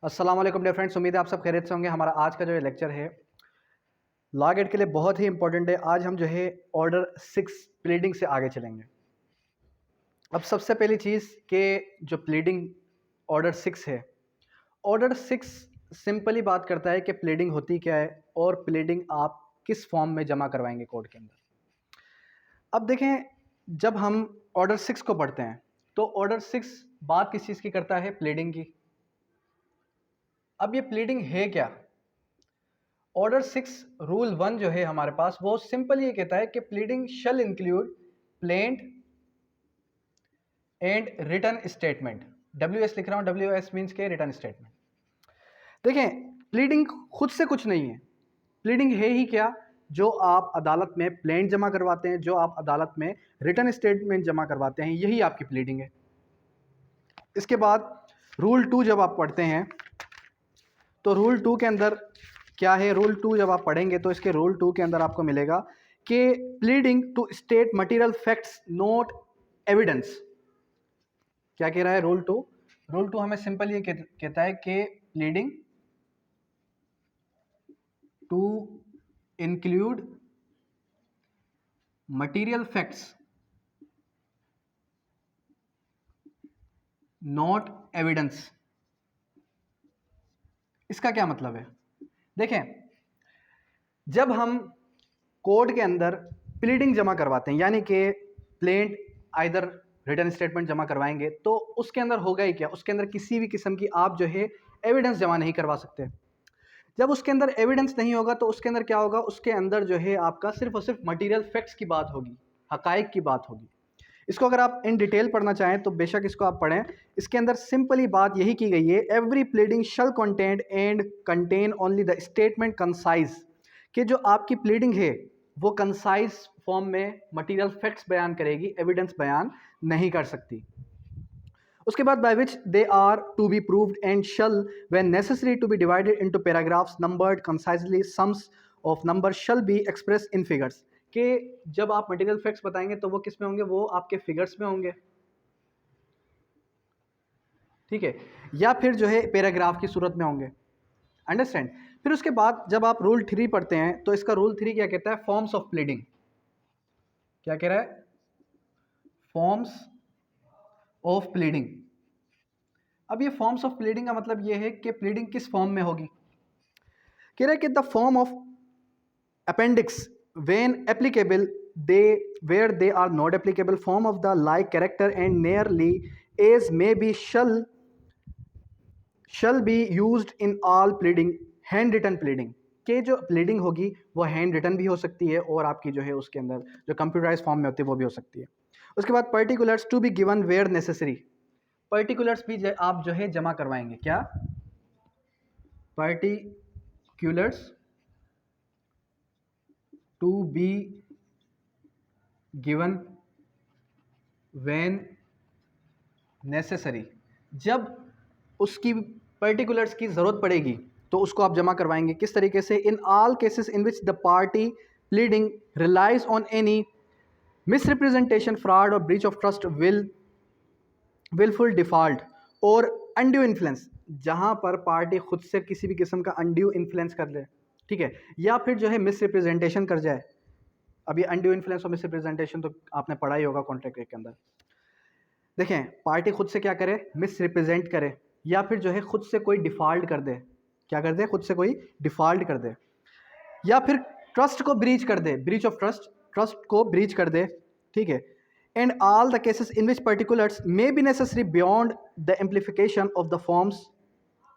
अस्सलाम वालेकुम dear friends, उम्मीद है आप सब खैरियत से होंगे। हमारा आज का जो ये लेक्चर है लॉ गेट के लिए बहुत ही इंपॉर्टेंट है। आज हम जो है ऑर्डर 6 प्लीडिंग से आगे चलेंगे। अब सबसे पहली चीज़ कि जो प्लीडिंग ऑर्डर 6 है, ऑर्डर 6 सिंपली बात करता है कि प्लीडिंग होती क्या है और प्लीडिंग आप किस फॉर्म में जमा करवाएंगे कोर्ट के अंदर। अब देखें, जब हम ऑर्डर 6 को पढ़ते हैं तो ऑर्डर 6 बात किस चीज़ की करता है? प्लीडिंग की। अब ये प्लीडिंग है क्या? ऑर्डर 6 रूल 1 जो है हमारे पास, वो सिंपल ये कहता है कि pleading shall include plaint and written statement. WS लिख रहा हूं, WS मीन्स के रिटन स्टेटमेंट। देखें, प्लीडिंग खुद से कुछ नहीं है। प्लीडिंग है ही क्या? जो आप अदालत में प्लेंट जमा करवाते हैं, जो आप अदालत में रिटन स्टेटमेंट जमा करवाते हैं, यही आपकी प्लीडिंग है। इसके बाद रूल 2 जब आप पढ़ते हैं तो रूल 2 के अंदर क्या है? रूल 2 जब आप पढ़ेंगे तो इसके रूल 2 के अंदर आपको मिलेगा कि pleading to state material facts not evidence. क्या कह रहा है रूल 2? रूल 2 हमें सिंपल ये कहता है कि pleading to include material facts not evidence. इसका क्या मतलब है? देखें, जब हम कोर्ट के अंदर प्लीडिंग जमा करवाते हैं, यानी कि प्लेंट आइदर रिटन स्टेटमेंट जमा करवाएंगे, तो उसके अंदर होगा ही क्या? उसके अंदर किसी भी किस्म की आप जो है एविडेंस जमा नहीं करवा सकते। जब उसके अंदर एविडेंस नहीं होगा तो उसके अंदर क्या होगा? उसके अंदर जो है आपका सिर्फ और सिर्फ मटेरियल फैक्ट्स की बात होगी, हकाइक की बात होगी। इसको अगर आप इन डिटेल पढ़ना चाहें तो बेशक इसको आप पढ़ें। इसके अंदर सिंपली बात यही की गई है, every pleading shall contain and contain only the statement concise, कि जो आपकी प्लीडिंग है वो कंसाइज फॉर्म में मटेरियल फैक्ट्स बयान करेगी, एविडेंस बयान नहीं कर सकती। उसके बाद by which they are to be proved and shall when necessary to be divided into paragraphs numbered concisely, sums of number shall be express in figures. कि जब आप मटेरियल फैक्ट्स बताएंगे तो वो किस में होंगे? वो आपके फिगर्स में होंगे, ठीक है, या फिर जो है पैराग्राफ की सूरत में होंगे। अंडरस्टैंड? फिर उसके बाद जब आप रूल 3 पढ़ते हैं तो इसका रूल 3 क्या कहता है? Forms of pleading. क्या कह रहा है? Forms of pleading. अब ये फॉर्म्स ऑफ प्लीडिंग का मतलब ये है कि प्लीडिंग किस फॉर्म में होगी। कह रहा है कि the form of appendix when applicable, they where they are not applicable, form of the like character and nearly as may be shall be used in all pleading, hand written pleading। के जो pleading होगी वो hand written भी हो सकती है और आपकी जो है उसके अंदर जो कंप्यूटराइज फॉर्म में होती है वो भी हो सकती है। उसके बाद particulars to be given where necessary. Particulars भी आप जो है जमा करवाएंगे। क्या? Particulars to be given when necessary. जब उसकी पर्टिकुलर्स की ज़रूरत पड़ेगी तो उसको आप जमा करवाएंगे। किस तरीके से? In all cases in which the party pleading relies on any misrepresentation, fraud और breach of trust, wilful default और अनड्यू इन्फ्लुएंस। जहां पर पार्टी खुद से किसी भी किस्म का अनड्यू इन्फ्लुएंस कर ले, ठीक है, या फिर जो है मिसरिप्रेजेंटेशन कर जाए। अब ये अनड्यू इन्फ्लुएंस और मिसरिप्रेजेंटेशन तो आपने पढ़ा ही होगा कॉन्ट्रैक्ट के अंदर। देखें, पार्टी खुद से क्या करे? मिस रिप्रेजेंट करे, या फिर जो है खुद से कोई डिफॉल्ट कर दे। क्या कर दे? खुद से कोई डिफॉल्ट कर दे, या फिर ट्रस्ट को ब्रीच कर दे, ब्रीच ऑफ ट्रस्ट, ट्रस्ट को ब्रीच कर दे, ठीक है। And all the cases in which particulars may be necessary beyond the amplification of the forms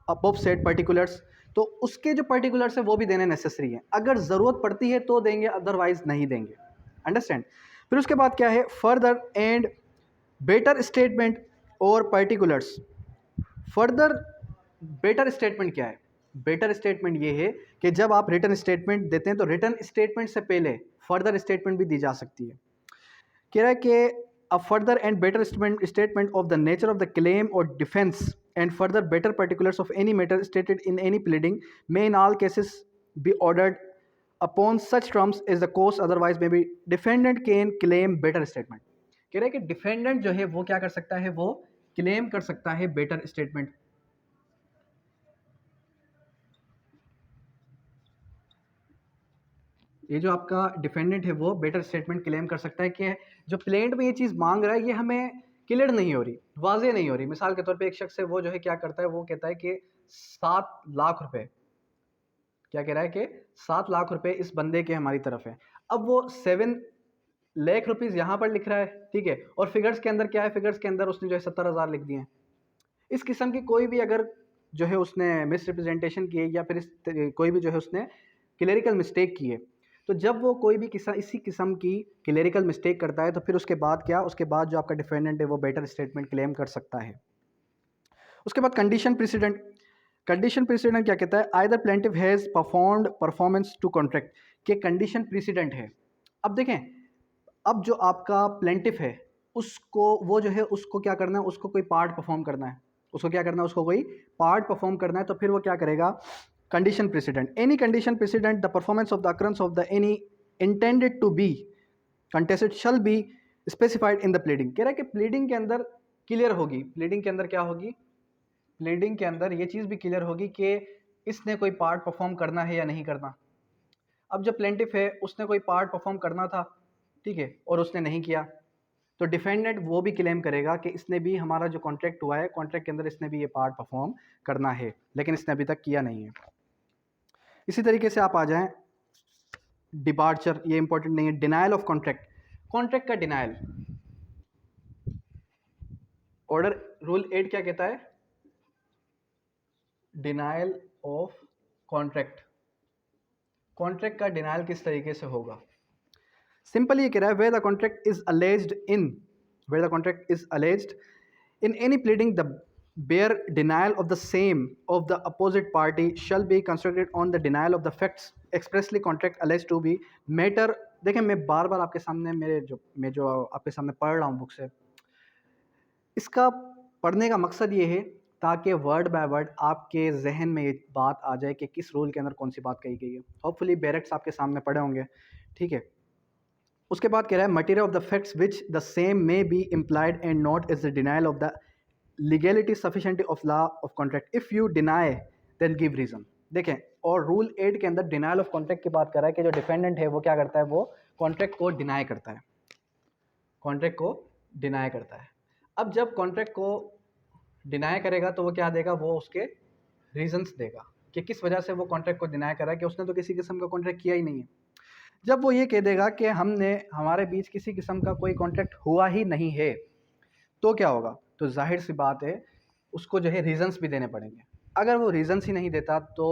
above said particulars. तो उसके जो पर्टिकुलर्स है वो भी देने नेसेसरी है। अगर ज़रूरत पड़ती है तो देंगे, अदरवाइज नहीं देंगे। अंडरस्टैंड? फिर उसके बाद क्या है? फर्दर एंड बेटर स्टेटमेंट और पर्टिकुलर्स। फर्दर बेटर स्टेटमेंट क्या है? बेटर स्टेटमेंट ये है कि जब आप रिटर्न स्टेटमेंट देते हैं तो रिटर्न स्टेटमेंट से पहले फर्दर स्टेटमेंट भी दी जा सकती है। कह रहा है कि a further and better statement of the nature of the claim और defence and further better particulars of any matter stated in any pleading may in all cases be ordered upon such terms as the course, otherwise may be defendant can claim better statement. कह रहे हैं कि defendant जो है वो क्या कर सकता है? वो क्लेम कर सकता है बेटर स्टेटमेंट। ये जो आपका डिफेंडेंट है वो बेटर स्टेटमेंट क्लेम कर सकता है कि जो प्लेंट में ये चीज़ मांग रहा है ये हमें क्लियर नहीं हो रही, वाजे नहीं हो रही। मिसाल के तौर पे एक शख्स है वो जो है क्या करता है, वो कहता है कि 7 लाख रुपए, क्या कह रहा है कि 7 लाख रुपए इस बंदे के हमारी तरफ है। अब वो 7 लाख रुपीज़ यहाँ पर लिख रहा है, ठीक है, और फिगर्स के अंदर क्या है, फिगर्स के अंदर उसने जो है 70,000 लिख दिए हैं। इस किस्म की कोई भी अगर जो है उसने मिस रिप्रेजेंटेशन की है या फिर कोई भी जो है उसने क्लेरिकल मिस्टेक की है, तो जब वो कोई भी इसी किस्म की क्लेरिकल मिस्टेक करता है तो फिर उसके बाद क्या, उसके बाद जो आपका डिफेंडेंट है वो बेटर स्टेटमेंट क्लेम कर सकता है। उसके बाद कंडीशन प्रेसिडेंट। कंडीशन प्रेसिडेंट क्या कहता है, either plaintiff has performed performance to contract, के कंडीशन प्रेसिडेंट है। अब देखें, अब जो आपका प्लेंटिफ है उसको वो जो है उसको क्या करना है, उसको कोई पार्ट परफॉर्म करना है, उसको क्या करना है, उसको कोई पार्ट परफॉर्म करना है, तो फिर वो क्या करेगा, condition precedent. Any condition precedent the performance of the occurrence of the any intended to be contested shall be specified in the pleading. कह रहा है कि प्लीडिंग के अंदर क्लियर होगी, प्लीडिंग के अंदर क्या होगी, प्लीडिंग के अंदर ये चीज़ भी क्लियर होगी कि इसने कोई पार्ट परफॉर्म करना है या नहीं करना। अब जो प्लेंटिफ है उसने कोई पार्ट परफॉर्म करना था, ठीक है, और उसने नहीं किया, तो डिफेंडेंट वो भी क्लेम करेगा कि इसने भी, हमारा जो कॉन्ट्रैक्ट हुआ है, कॉन्ट्रैक्ट के अंदर इसने भी ये पार्ट परफॉर्म करना है, लेकिन इसने अभी तक किया नहीं है। इसी तरीके से आप आ जाएं डिपार्चर, ये इंपॉर्टेंट नहीं है, डिनायल ऑफ कॉन्ट्रैक्ट। कॉन्ट्रैक्ट का डिनायल, ऑर्डर रूल 8 क्या कहता है, डिनायल ऑफ कॉन्ट्रैक्ट। कॉन्ट्रैक्ट का डिनायल किस तरीके से होगा, सिंपल ये कह रहा है, where the contract is alleged in, where the contract is alleged in any pleading the bare denial of the same of the opposite party shall be constructed on the denial of the facts expressly contract alleged to be matter। देखें, मैं बार बार आपके सामने मैं जो आपके सामने पढ़ रहा हूँ बुक से, इसका पढ़ने का मकसद ये है ताकि वर्ड बाय वर्ड आपके जहन में ये बात आ जाए कि किस रूल के अंदर कौन सी बात कही गई है। होपफुली बैरेक्ट्स आपके सामने पढ़े होंगे, ठीक है। उसके बाद कह रहा है, material of the facts which the same may be implied and not is the denial of the legality sufficiency of law of contract if you deny then give reason. देखें, और रूल 8 के अंदर डिनाइल ऑफ कॉन्ट्रैक्ट की बात कर रहा है कि जो डिफेंडेंट है वो क्या करता है, वो कॉन्ट्रैक्ट को डिनाई करता है, कॉन्ट्रैक्ट को डिनाई करता है। अब जब कॉन्ट्रैक्ट को डिनाई करेगा तो वो क्या देगा, वो उसके रीजंस देगा कि किस वजह से वो कॉन्ट्रैक्ट को डिनाई कर रहा है, कि उसने तो किसी किस्म का कॉन्ट्रैक्ट किया ही नहीं है। जब वो ये कह देगा कि हमारे बीच किसी किस्म का कोई कॉन्ट्रैक्ट हुआ ही नहीं है, तो क्या होगा, तो जाहिर सी बात है उसको जो है रीजंस भी देने पड़ेंगे। अगर वो रीजंस ही नहीं देता तो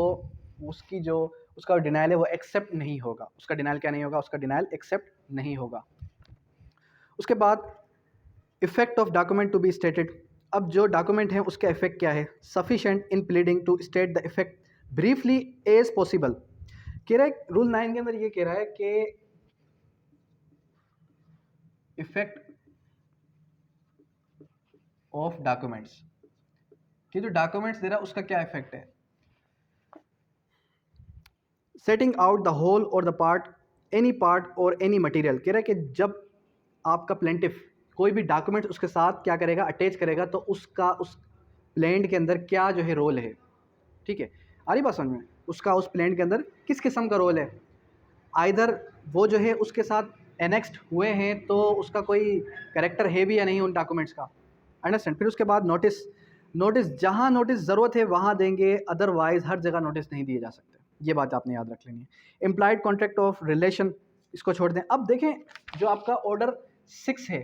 उसका डिनाइल है वो एक्सेप्ट नहीं होगा, उसका डिनाइल क्या नहीं होगा, उसका डिनाइल एक्सेप्ट नहीं होगा। उसके बाद effect of document to be stated. अब जो डॉक्यूमेंट है उसका इफेक्ट क्या है, sufficient in pleading to state the effect briefly as possible. कह रहा है रूल 9 के अंदर ये कह रहा है कि इफेक्ट ऑफ डॉक्यूमेंट्स, कि जो डॉक्यूमेंट्स दे रहा है उसका क्या इफेक्ट है। सेटिंग आउट द होल और द पार्ट, एनी पार्ट और एनी मटेरियल। कह रहा है कि जब आपका प्लेंटिफ कोई भी डॉक्यूमेंट उसके साथ क्या करेगा, अटैच करेगा, तो उसका उस प्लेंट के अंदर क्या जो है रोल है, ठीक है, आ रही बात समझ में, उसका उस प्लेंट के अंदर किस किस्म का रोल है। आइदर वो जो है उसके साथ एनेक्स्ड हुए हैं तो उसका कोई कैरेक्टर है भी या नहीं उन डॉक्यूमेंट्स का, अंडरस्टैंड। फिर उसके बाद नोटिस जहाँ नोटिस ज़रूरत है वहाँ देंगे, अदरवाइज हर जगह नोटिस नहीं दिए जा सकते, ये बात आपने याद रख लेनी है। इम्प्लाइड कॉन्ट्रैक्ट ऑफ रिलेशन, इसको छोड़ दें। अब देखें जो आपका ऑर्डर 6 है,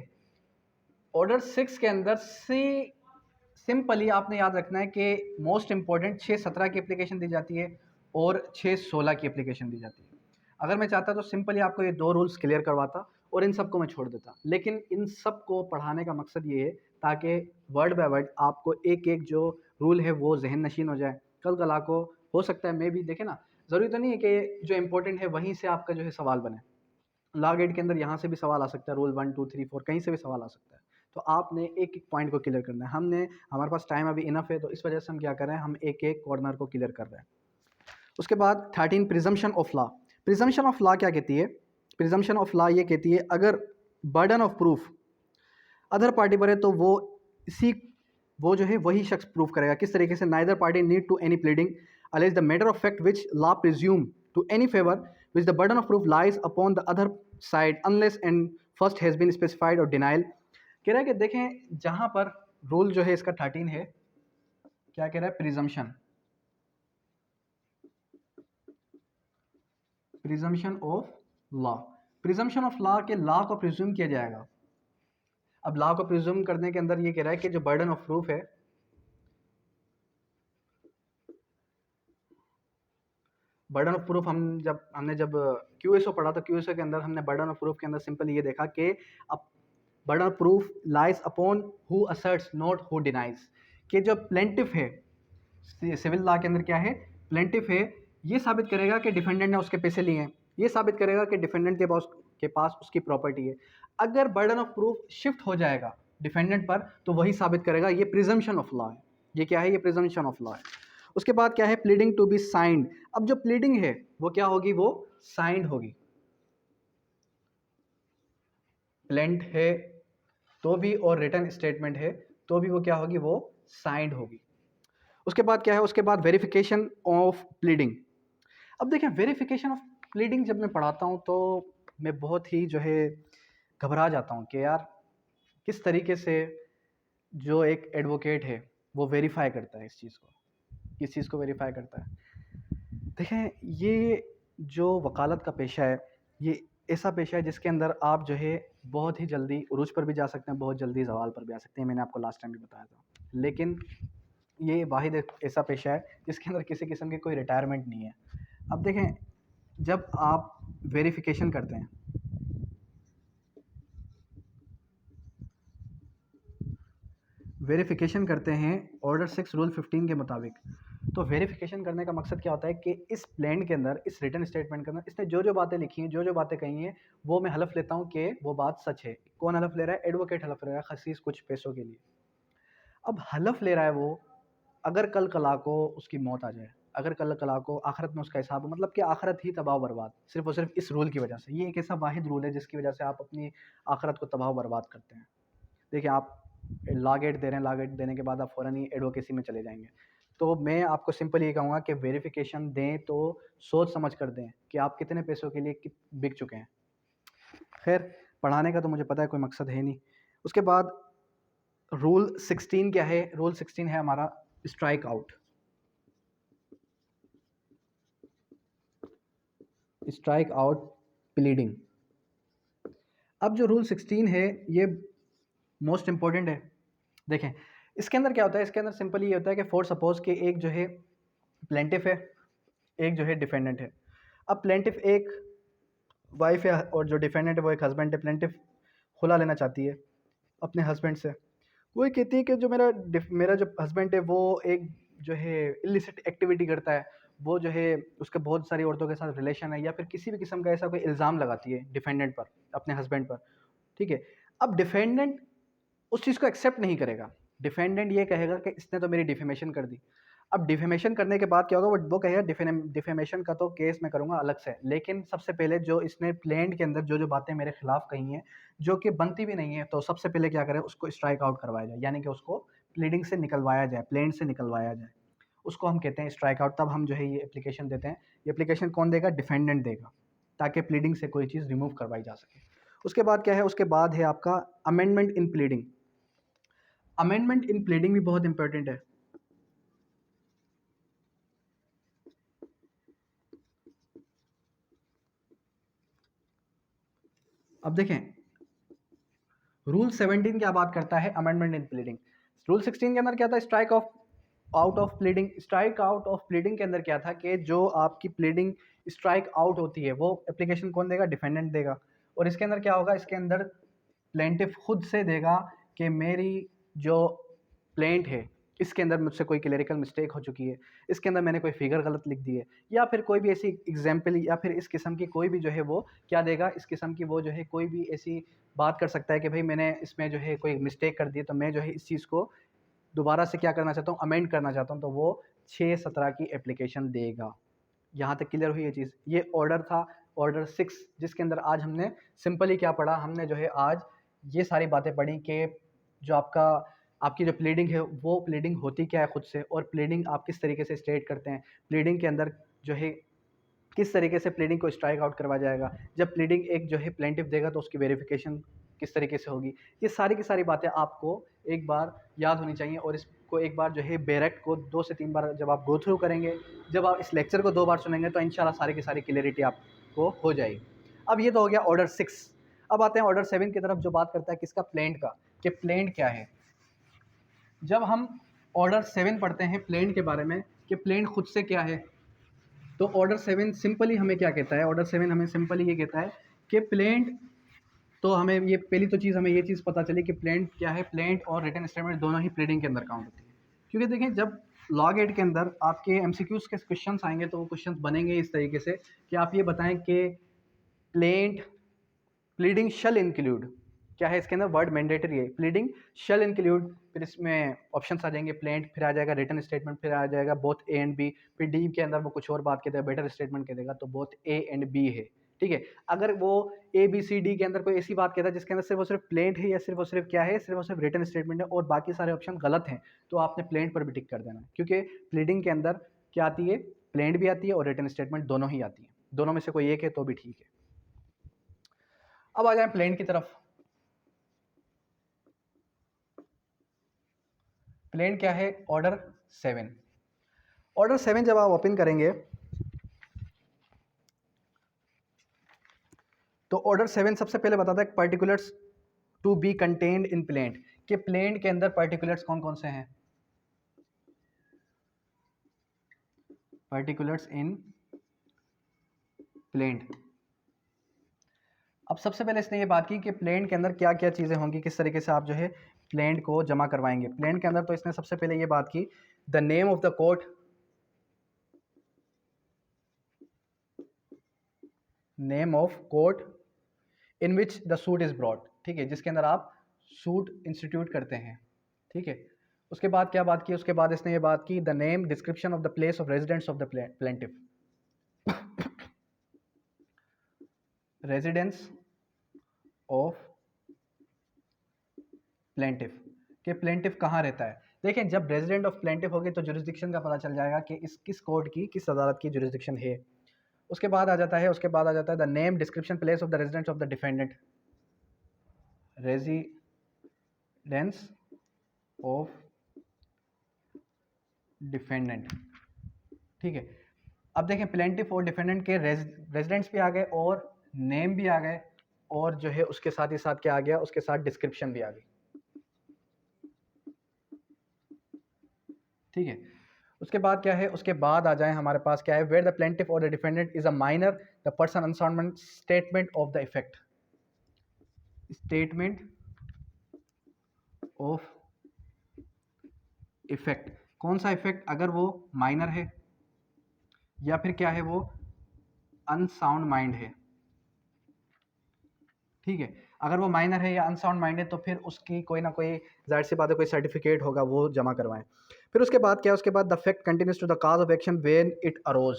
ऑर्डर 6 के अंदर सिंपली आपने याद रखना है कि मोस्ट इंपॉर्टेंट 6:17 की एप्लीकेशन दी जाती है और 6:16 की एप्लीकेशन दी जाती है। अगर मैं चाहता तो सिंपली आपको ये 2 रूल्स क्लियर करवाता और इन सब को मैं छोड़ देता, लेकिन इन सब को पढ़ाने का मकसद ये है ताकि वर्ड बाय वर्ड आपको एक एक जो रूल है वो जहन नशीन हो जाए। कल कला को हो सकता है मैं भी, देखे ना, ज़रूरी तो नहीं है कि जो इंपॉर्टेंट है वहीं से आपका जो है सवाल बने। लॉ गेट के अंदर यहाँ से भी सवाल आ सकता है, रूल 1 2 3 4 कहीं से भी सवाल आ सकता है। तो आपने एक एक पॉइंट को क्लियर करना है। हमारे पास टाइम अभी इनफ है, तो इस वजह से हम क्या कर रहे हैं, हम एक एक कॉर्नर को क्लियर कर रहे हैं। उसके बाद 13 presumption of law. Presumption of law क्या कहती है, प्रिजम्पशन ऑफ लॉ ये कहती है अगर burden of proof other party पर है तो वो जो है वही शख्स प्रूफ करेगा। किस तरीके से, neither party need to any pleading allege the matter of fact which law presume to any favour which the burden of proof lies upon the other side unless and first has been specified और denial. कह रहा है कि देखें जहाँ पर rule जो है इसका 13 है, क्या कह रहा है, presumption of law. Presumption of law के लॉ को प्रिज्यूम किया जाएगा। अब लॉ को प्रिज्यूम करने के अंदर ये कह रहा है कि जो बर्डन ऑफ प्रूफ है, बर्डन ऑफ प्रूफ हमने जब क्यूएसओ पढ़ा तो क्यूएसओ के अंदर हमने बर्डन ऑफ प्रूफ के अंदर सिंपल ये देखा कि अब burden of proof lies upon who assets not who denies, कि जो प्लेंटिफ है सिविल लॉ के अंदर क्या है, प्लेंटिफ है, ये साबित करेगा कि डिफेंडेंट ने उसके पैसे लिए हैं, ये साबित करेगा कि डिफेंडेंट के पास उसकी प्रॉपर्टी है। अगर बर्डन ऑफ प्रूफ शिफ्ट हो जाएगा डिफेंडेंट पर तो वही साबित करेगा। ये प्रिजम्पशन ऑफ लॉ है। ये क्या है, ये प्रिजम्पशन ऑफ लॉ है। उसके बाद क्या है, प्लीडिंग टू बी साइंड। अब जो प्लीडिंग है वो क्या होगी, वो साइंड होगी। प्लेंट है तो भी और रिटर्न स्टेटमेंट है तो भी वो क्या होगी, वो साइंड होगी। उसके बाद क्या है, उसके बाद वेरिफिकेशन ऑफ प्लीडिंग। अब देखें वेरिफिकेशन ऑफ प्लीडिंग जब मैं पढ़ाता हूँ तो मैं बहुत ही जो है घबरा जाता हूँ कि यार किस तरीके से जो एक एडवोकेट है वो वेरीफाई करता है इस चीज़ को, किस चीज़ को वेरीफाई करता है। देखें ये जो वकालत का पेशा है ये ऐसा पेशा है जिसके अंदर आप जो है बहुत ही जल्दी उरूज पर भी जा सकते हैं, बहुत जल्दी ज़वाल पर भी आ सकते हैं। मैंने आपको लास्ट टाइम भी बताया था। लेकिन ये वाहिद एक ऐसा पेशा है जिसके अंदर किसी किस्म की कोई रिटायरमेंट नहीं है। अब देखें जब आप वेरिफिकेशन करते हैं, वेरिफिकेशन करते हैं ऑर्डर 6 रूल 15 के मुताबिक, तो वेरिफिकेशन करने का मकसद क्या होता है कि इस प्लान के अंदर, इस रिटन स्टेटमेंट के अंदर इसने जो जो बातें लिखी हैं, जो जो बातें कही हैं, वो मैं हलफ लेता हूँ कि वो बात सच है। कौन हलफ ले रहा है, एडवोकेट हलफ ले रहा है खसीस कुछ पैसों के लिए। अब हलफ ले रहा है वो, अगर कल कला को उसकी मौत आ जाए, अगर कल कला को आखिरत में उसका हिसाब हो, मतलब कि आखिरत ही तबाह बर्बाद सिर्फ और सिर्फ इस रूल की वजह से। ये एक ऐसा वाहिद रूल है जिसकी वजह से आप अपनी आखिरत को तबाह बर्बाद करते हैं। देखिए आप लॉ गेट दे रहे हैं, लॉ गेट देने के बाद आप फ़ौरन ही एडवोकेसी में चले जाएंगे। तो मैं आपको सिंपल ये कहूँगा कि वेरिफिकेशन दें तो सोच समझ कर दें कि आप कितने पैसों के लिए बिक चुके हैं। खैर पढ़ाने का तो मुझे पता है कोई मकसद है नहीं। उसके बाद रूल 16 क्या है, रूल 16 है हमारा strike out. Strike out pleading. अब जो रूल 16 है ये मोस्ट इम्पॉर्टेंट है। देखें इसके अंदर क्या होता है, इसके अंदर सिंपल ये होता है कि फॉर सपोज कि एक जो है प्लेंटिफ है, एक जो है डिफेंडेंट है। अब प्लेंटिफ एक वाइफ है और जो डिफेंडेंट है वो एक हस्बैंड है। प्लेंटिफ खुला लेना चाहती है अपने हस्बैंड से। वो ये कहती है कि जो मेरा जो हस्बैंड है वो एक जो है इलिसिट एक्टिविटी करता है, वो जो है उसके बहुत सारी औरतों के साथ रिलेशन है, या फिर किसी भी किस्म का ऐसा कोई इल्ज़ाम लगाती है डिफेंडेंट पर, अपने हस्बैंड पर। ठीक है, अब डिफेंडेंट उस चीज़ को एक्सेप्ट नहीं करेगा। डिफेंडेंट ये कहेगा कि इसने तो मेरी डिफेमेशन कर दी। अब डिफेमेशन करने के बाद क्या होगा, वो कहेगा डिफेमेशन का तो केस मैं करूँगा अलग से, लेकिन सबसे पहले जो इसने प्लेंट के अंदर जो जो बातें मेरे खिलाफ कही हैं जो कि बनती भी नहीं है, तो सबसे पहले क्या करें, उसको स्ट्राइक आउट करवाया जाए, यानी कि उसको प्लीडिंग से निकलवाया जाए, प्लेंट से निकलवाया जाए। उसको हम कहते हैं स्ट्राइक आउट। तब हम जो है ये एप्लीकेशन देते हैं। ये एप्लीकेशन कौन देगा, डिफेंडेंट देगा, ताकि प्लीडिंग से कोई चीज़ रिमूव करवाई जा सके। उसके बाद क्या है, उसके बाद है आपका amendment in pleading. Amendment in pleading भी बहुत इंपॉर्टेंट है। अब देखें रूल 17 क्या बात करता है, अमेंडमेंट इन प्लीडिंग। रूल 16 के अंदर क्या था, strike off out of pleading. Strike out of pleading के अंदर क्या था कि जो आपकी प्लीडिंग स्ट्राइक आउट होती है वो एप्लीकेशन कौन देगा, डिफेंडेंट देगा। और इसके अंदर क्या होगा, इसके अंदर प्लेंटिफ खुद से देगा कि मेरी जो प्लेंट है इसके अंदर मुझसे कोई क्लेरिकल मिस्टेक हो चुकी है, इसके अंदर मैंने कोई फिगर गलत लिख दी है, या फिर कोई भी ऐसी एग्जाम्पल, या फिर इस किस्म की कोई भी जो है वो क्या देगा, इस किस्म की वो जो है कोई भी ऐसी बात कर सकता है कि भाई मैंने इसमें जो है कोई मिस्टेक कर दी है, तो मैं जो है इस चीज़ को दोबारा से क्या करना चाहता हूँ, अमेंड करना चाहता हूँ। तो वो 6-17 की एप्लीकेशन देगा। यहाँ तक क्लियर हुई ये चीज़। ये ऑर्डर था, ऑर्डर 6, जिसके अंदर आज हमने सिंपली क्या पढ़ा, हमने जो है आज ये सारी बातें पढ़ी कि जो आपकी जो प्लीडिंग है वो प्लीडिंग होती क्या है खुद से, और प्लीडिंग आप किस तरीके से स्टेट करते हैं। प्लीडिंग के अंदर जो है किस तरीके से प्लीडिंग को स्ट्राइक आउट करवाया जाएगा, जब प्लीडिंग एक जो है प्लेंटिफ देगा तो उसकी वेरिफिकेशन किस तरीके से होगी, ये सारी की सारी बातें आपको एक बार याद होनी चाहिए। और इसको एक बार जो है बेरेक्ट को 2 से 3 बार जब आप गो थ्रू करेंगे, जब आप इस लेक्चर को 2 बार सुनेंगे तो इंशाल्लाह सारी की सारी क्लियरिटी आपको हो जाएगी। अब ये तो हो गया ऑर्डर 6। अब आते हैं ऑर्डर 7 की तरफ, जो बात करता है किसका, प्लेंट का, कि प्लेंट क्या है। जब हम ऑर्डर 7 पढ़ते हैं प्लेंट के बारे में कि प्लेंट खुद से क्या है, तो ऑर्डर 7 सिंपली हमें क्या कहता है, ऑर्डर 7 हमें सिंपली ये कहता है कि प्लेंट, तो हमें ये पहली तो चीज़ हमें ये चीज़ पता चली कि प्लेंट क्या है, प्लेंट और रिटन स्टेटमेंट दोनों ही प्लीडिंग के अंदर काउंट होती है। क्योंकि देखें जब लॉग 8 के अंदर आपके एमसीक्यूज़ के क्वेश्चंस आएंगे तो वो क्वेश्चंस बनेंगे इस तरीके से कि आप ये बताएं कि प्लेंट प्लीडिंग शल इंक्लूड क्या है, इसके अंदर वर्ड मैंडेटरी है, प्लीडिंग शल इंक्लूड, फिर इसमें ऑप्शंस आ जाएंगे प्लेंट, फिर आ जाएगा रिटन स्टेटमेंट, फिर आ जाएगा बोथ ए एंड बी, फिर डी के अंदर वो कुछ और बात कहता है, बेटर स्टेटमेंट कह देगा, तो बोथ ए एंड बी है। ठीक है, अगर वो ए बी सी डी के अंदर कोई ऐसी बात कहता है जिसके अंदर सिर्फ और सिर्फ प्लेंट है या सिर्फ और सिर्फ क्या है, सिर्फ और सिर्फ रिटन स्टेटमेंट है और बाकी सारे ऑप्शन गलत हैं, तो आपने प्लेंट पर भी टिक कर देना, क्योंकि प्लीडिंग के अंदर क्या आती है, प्लेंट भी आती है और रिटन स्टेटमेंट दोनों ही आती है, दोनों में से कोई एक है तो भी ठीक है। अब आ जाए प्लेंट की तरफ। प्लेंट क्या है, ऑर्डर 7। ऑर्डर 7 जब आप ओपन करेंगे तो ऑर्डर 7 सबसे पहले बताता है particulars to be contained in plaint, कि प्लेंट के अंदर पर्टिकुलर्स कौन कौन से हैं, पर्टिकुलर्स इन प्लेंट। अब सबसे पहले इसने ये बात की कि प्लेंट के अंदर क्या क्या चीज़ें होंगी, किस तरीके से आप जो है प्लेंट को जमा करवाएंगे। प्लेंट के अंदर तो इसने सबसे पहले ये बात की, the name of the court, name of court in which the suit is brought, ठीक है, जिसके अंदर आप सूट इंस्टीट्यूट करते हैं। ठीक है, उसके बाद क्या बात की, उसके बाद इसने ये बात की the name description of the place of residence of the plaintiff, residence of plaintiff, कि प्लेंटिफ कहाँ रहता है। देखें जब रेजिडेंट ऑफ प्लेंटिफ होगी तो जुरिस्डिक्शन का पता चल जाएगा कि इस किस कोर्ट की, किस अदालत की जुरिस्डिक्शन है। उसके बाद आ जाता है, उसके बाद आ जाता है the name description place of the residence of the defendant, residence of defendant. ठीक है, अब देखें प्लेंटिफ और डिफेंडेंट के रेजिडेंट्स भी आ गए और नेम भी आ गए और जो है उसके साथ ही साथ क्या आ गया, उसके साथ डिस्क्रिप्शन भी आ गई। ठीक है, उसके बाद क्या है, उसके बाद आ जाए हमारे पास क्या है, वेयर द प्लेंटिफ और the defendant is a minor the person unsound mind statement of the effect, statement of effect, कौन सा इफेक्ट, अगर वो माइनर है या फिर क्या है वो अनसाउंड माइंड है। ठीक है, अगर वो माइनर है या अनसाउंड माइंड है तो फिर उसकी कोई ना कोई, जाहिर सी बात है, कोई सर्टिफिकेट होगा वो जमा करवाएं। फिर उसके बाद क्या है, उसके बाद the fact continues to the cause of action when it arose,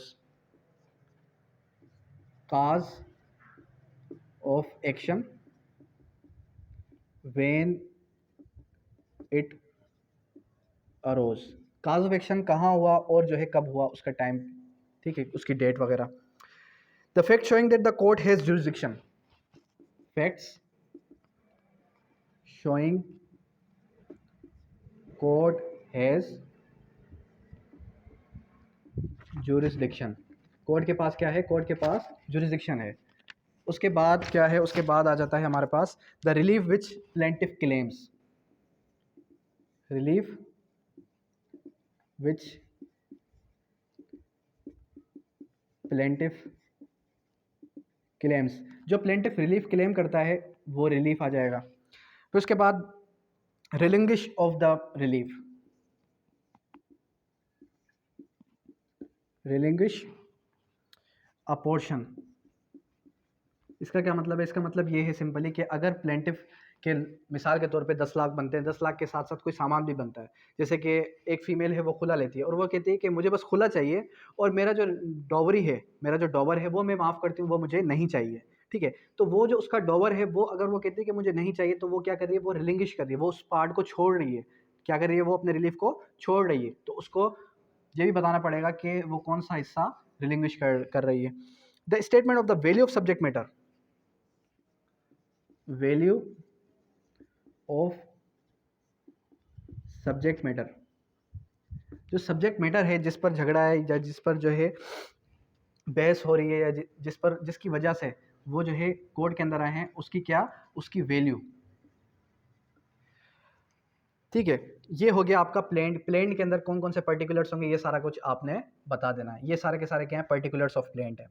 cause of action when it arose, cause of action कहाँ हुआ और जो है कब हुआ, उसका टाइम, ठीक है, उसकी डेट वगैरह। The fact showing that the court has jurisdiction, facts showing court has jurisdiction, court के पास क्या है, कोर्ट के पास जुरिस्डिक्शन है। उसके बाद क्या है, उसके बाद आ जाता है हमारे पास the relief which plaintiff claims, relief which plaintiff claims, जो प्लेंटिफ रिलीफ क्लेम करता है वो रिलीफ आ जाएगा। फिर उसके बाद relinquish of the relief, relinquish a portion, इसका क्या मतलब है, इसका मतलब ये है सिंपली कि अगर प्लेंटिफ के मिसाल के तौर पे 10 लाख बनते हैं, 10 लाख के साथ साथ कोई सामान भी बनता है, जैसे कि एक फ़ीमेल है वो खुला लेती है और वो कहती है कि मुझे बस खुला चाहिए और मेरा जो डॉवरी है, मेरा जो डॉवर है वो मैं माफ़ करती हूँ, वो मुझे नहीं चाहिए। ठीक है, तो वो जो उसका डॉवर है वो अगर वो कहती है कि मुझे नहीं चाहिए तो वो क्या कर रही है, वो रिलिंग्विश कर रही है, वो उस पार्ट को छोड़ रही है, क्या कर रही है, वो अपने रिलीफ को छोड़ रही है। तो उसको ये भी बताना पड़ेगा कि वो कौन सा हिस्सा रिलिंग्विश कर रही है। The statement of the value of subject matter, value of subject matter, जो सब्जेक्ट मैटर है जिस पर झगड़ा है या जिस पर जो है बहस हो रही है या जिसकी वजह से वो जो है कोर्ट के अंदर आए हैं, उसकी क्या, उसकी वैल्यू। ठीक है, ये हो गया आपका प्लेंट। प्लेंट के अंदर कौन कौन से पर्टिकुलर्स होंगे ये सारा कुछ आपने बता देना है। ये सारे के सारे क्या है, पर्टिकुलर्स ऑफ प्लेंट है।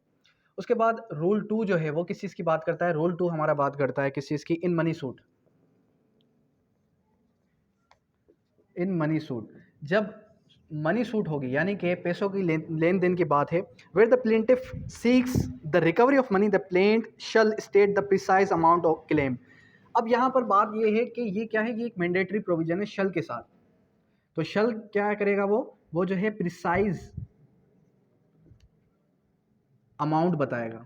उसके बाद रूल 2 जो है वो किस चीज़ की बात करता है, रूल 2 हमारा बात करता है किस चीज़ की, in money suit. In money suit, जब मनी सूट होगी यानी कि पैसों की लेन देन की बात है, where the plaintiff seeks the recovery of money the plaint shall state the precise amount of claim. अब यहाँ पर बात ये है कि ये क्या है, ये एक मैंडेटरी प्रोविजन है शल के साथ। तो शल क्या करेगा, वो जो है प्रिसाइज अमाउंट बताएगा।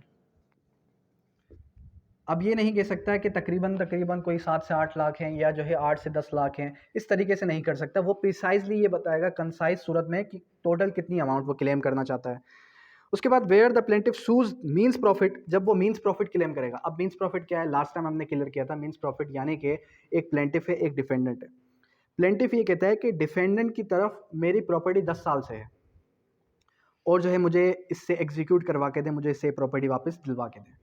अब ये नहीं कह सकता है कि तकरीबन तकरीबन कोई 7 से 8 लाख हैं या जो है 8 से 10 लाख हैं, इस तरीके से नहीं कर सकता। वो प्रिसाइजली ये बताएगा कंसाइज सूरत में कि टोटल कितनी अमाउंट वो क्लेम करना चाहता है। उसके बाद where the plaintiff sues mesne profit, जब वो मींस प्रॉफिट क्लेम करेगा। अब मींस प्रॉफिट क्या है, लास्ट टाइम हमने क्लियर किया था। मींस प्रॉफिट यानी कि एक प्लेंटिफ है, एक डिफेंडेंट है। प्लेंटिफ ये कहता है कि डिफेंडेंट की तरफ मेरी प्रॉपर्टी 10 साल से है और जो है मुझे इससे एग्जीक्यूट करवा के दे, मुझे इससे प्रॉपर्टी वापस दिलवा के दे।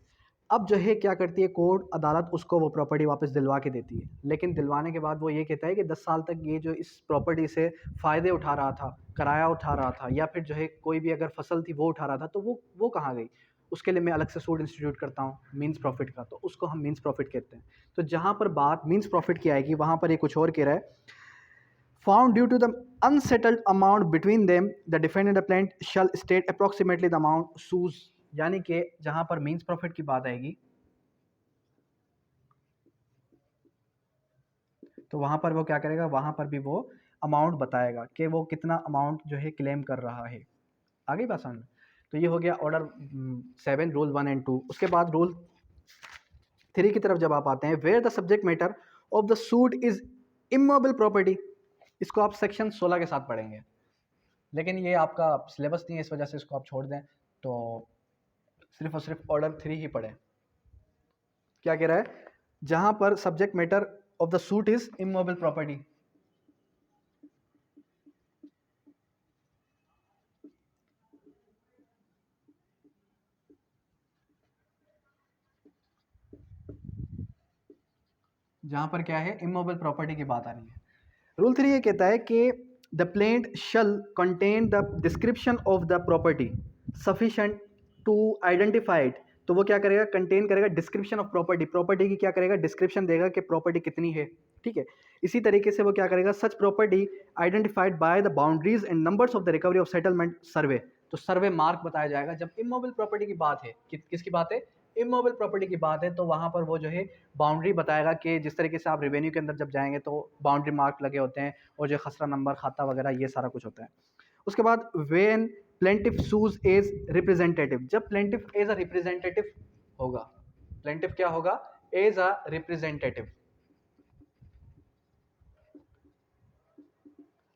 अब जो है क्या करती है कोर्ट, अदालत उसको वो प्रॉपर्टी वापस दिलवा के देती है। लेकिन दिलवाने के बाद वो ये कहता है कि 10 साल तक ये जो इस प्रॉपर्टी से फ़ायदे उठा रहा था, किराया उठा रहा था, या फिर जो है कोई भी अगर फसल थी वो उठा रहा था, तो वो कहाँ गई, उसके लिए मैं अलग से सूट इंस्टीट्यूट करता हूँ मीन्स प्रॉफिट का, तो उसको हम मीन्स प्रॉफिट कहते हैं। तो जहाँ पर बात मीन्स प्रॉफिट की आएगी वहाँ पर ये कुछ और कह रहा है, found due to the unsettled amount between them, the defendant appellant shall state approximately the amount sues। यानी कि जहां पर मीन्स प्रॉफिट की बात आएगी तो वहां पर वो क्या करेगा, वहां पर भी वो अमाउंट बताएगा कि वो कितना अमाउंट जो है क्लेम कर रहा है। आगे बात समझ में। तो ये हो गया ऑर्डर 7, रूल 1 एंड 2। उसके बाद रूल 3 की तरफ जब आप आते हैं, where the subject matter of the suit is immovable property. इसको आप सेक्शन 16 के साथ पढ़ेंगे, लेकिन ये आपका सिलेबस नहीं है, इस वजह से इसको आप छोड़ दें। तो सिर्फ और सिर्फ ऑर्डर 3 ही पढ़ें। क्या कह रहा है, जहां पर subject matter of the suit is immovable property, जहां पर क्या है, इमूवेबल प्रॉपर्टी की बात आ रही है। रूल 3 ये कहता है कि the plaint shall contain the description of the property sufficient to identify it. तो वो क्या करेगा, कंटेन करेगा डिस्क्रिप्शन ऑफ प्रॉपर्टी, प्रॉपर्टी की क्या करेगा, डिस्क्रिप्शन देगा कि प्रॉपर्टी कितनी है। ठीक है, इसी तरीके से वो क्या करेगा, such property identified by the boundaries and numbers of the recovery of settlement survey. तो सर्वे मार्क बताया जाएगा। जब इमूवेबल प्रॉपर्टी की बात है, किसकी बात है, इमूवेबल प्रॉपर्टी की बात है, तो वहां पर वो जो है बाउंड्री बताएगा कि जिस तरीके से आप रेवेन्यू के अंदर जब जाएंगे तो बाउंड्री मार्क लगे होते हैं और जो खसरा नंबर, खाता वगैरह, ये सारा कुछ होता है। उसके बाद when plaintiff sues as representative, जब प्लेंटिफ एज अ रिप्रेजेंटेटिव होगा, प्लेंटिफ क्या होगा, एज अ रिप्रेजेंटेटिव।